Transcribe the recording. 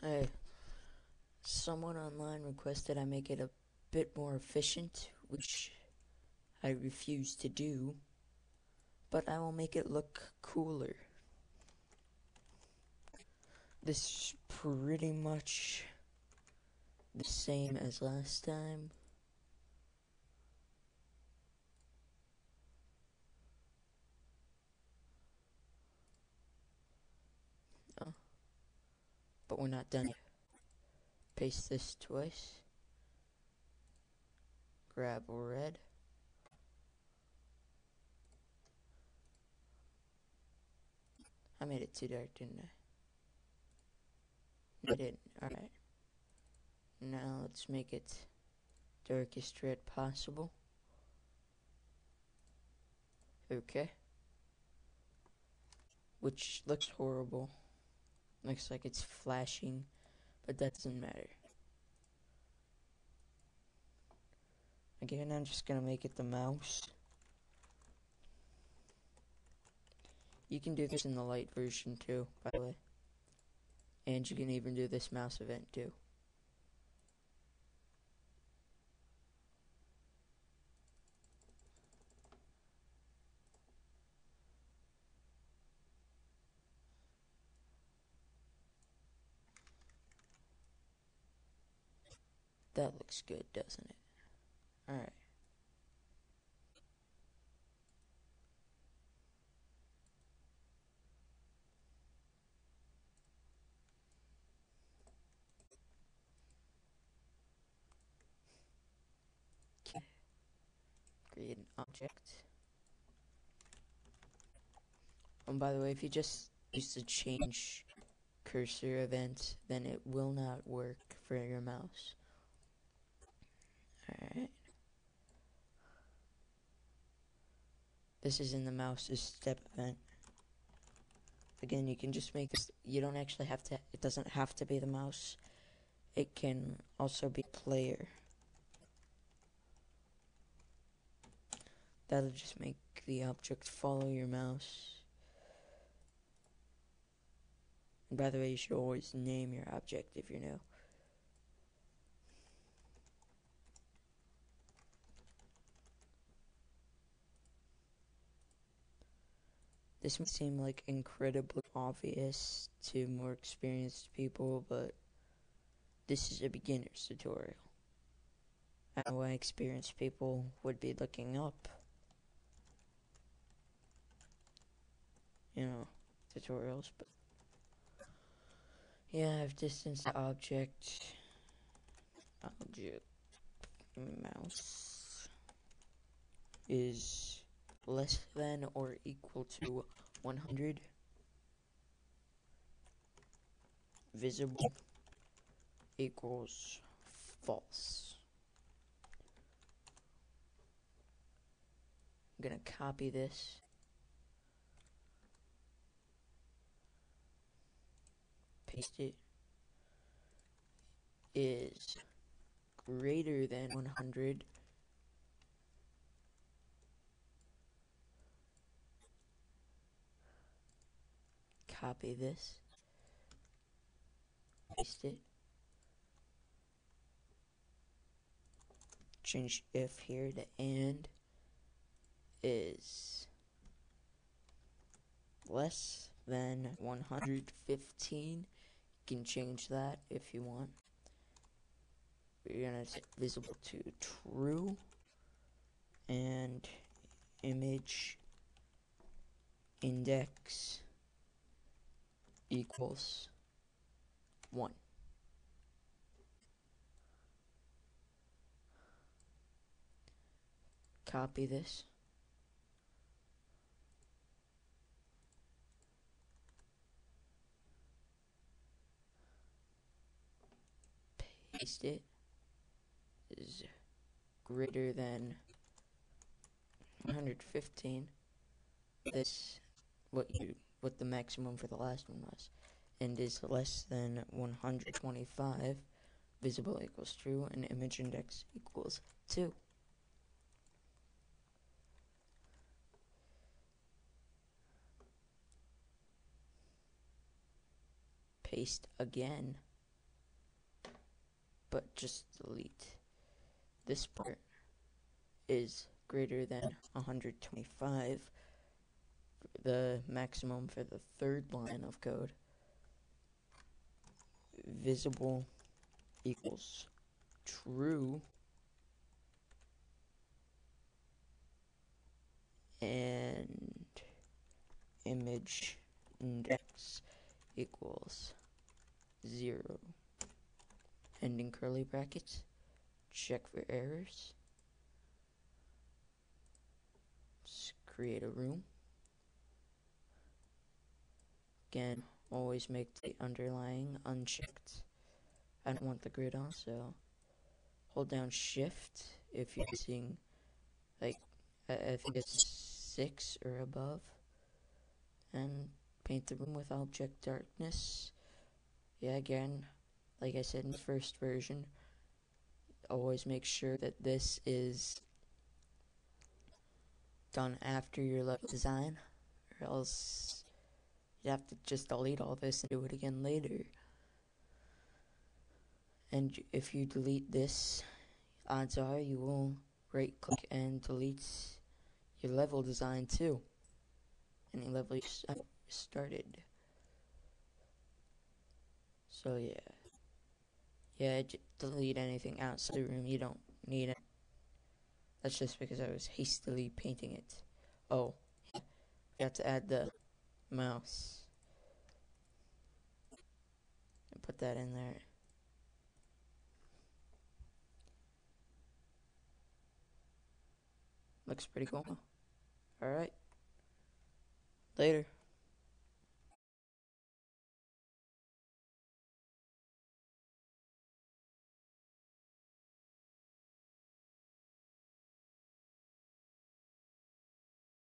Hey, someone online requested I make it a bit more efficient, which I refuse to do, but I will make it look cooler. This is pretty much the same as last time. Oh, but we're not done yet. Paste this twice. Grab red. I made it too dark, didn't I? I didn't. Alright. Now let's make it darkest red possible. Okay. Which looks horrible. Looks like it's flashing, but that doesn't matter. Again, I'm just gonna make it the mouse. You can do this in the light version too, by the way. And you can even do this mouse event too. That looks good, doesn't it? Alright. Okay. Create an object. And by the way, if you just use the change cursor event, then it will not work for your mouse. Alright. This is in the mouse's step event. Again, you can just make this, you don't actually have to, it doesn't have to be the mouse. It can also be player. That'll just make the object follow your mouse. And by the way, you should always name your object if you're new. This may seem like incredibly obvious to more experienced people, but this is a beginner's tutorial. I know why experienced people would be looking up, tutorials, but yeah, I've distanced the object mouse is less than or equal to 100, visible equals false. I'm gonna copy this, paste it, is greater than 100, copy this, paste it, change if here to and, is less than 115. You can change that if you want. We're gonna set visible to true, and image index equals 1. Copy this, paste it, is greater than 115. This what the maximum for the last one was, and is less than 125. Visible equals true, and image index equals 2. Paste again, but just delete. This part is greater than 125, the maximum for the third line of code. Visible equals true, and image index equals 0. Ending curly brackets. Check for errors. Let's create a room. Again, always make the underlying unchecked. I don't want the grid on, so hold down shift if you're using, like, I think it's 6 or above, and paint the room with object darkness. Yeah, again, like I said in the first version, always make sure that this is done after your level design, or else you have to just delete all this and do it again later. And if you delete this, odds are you will right click and delete your level design too. Any level you started. So yeah, delete anything outside the room you don't need it. That's just because I was hastily painting it. Oh, yeah, forgot to add the mouse. And put that in there. Looks pretty cool. Alright. Later.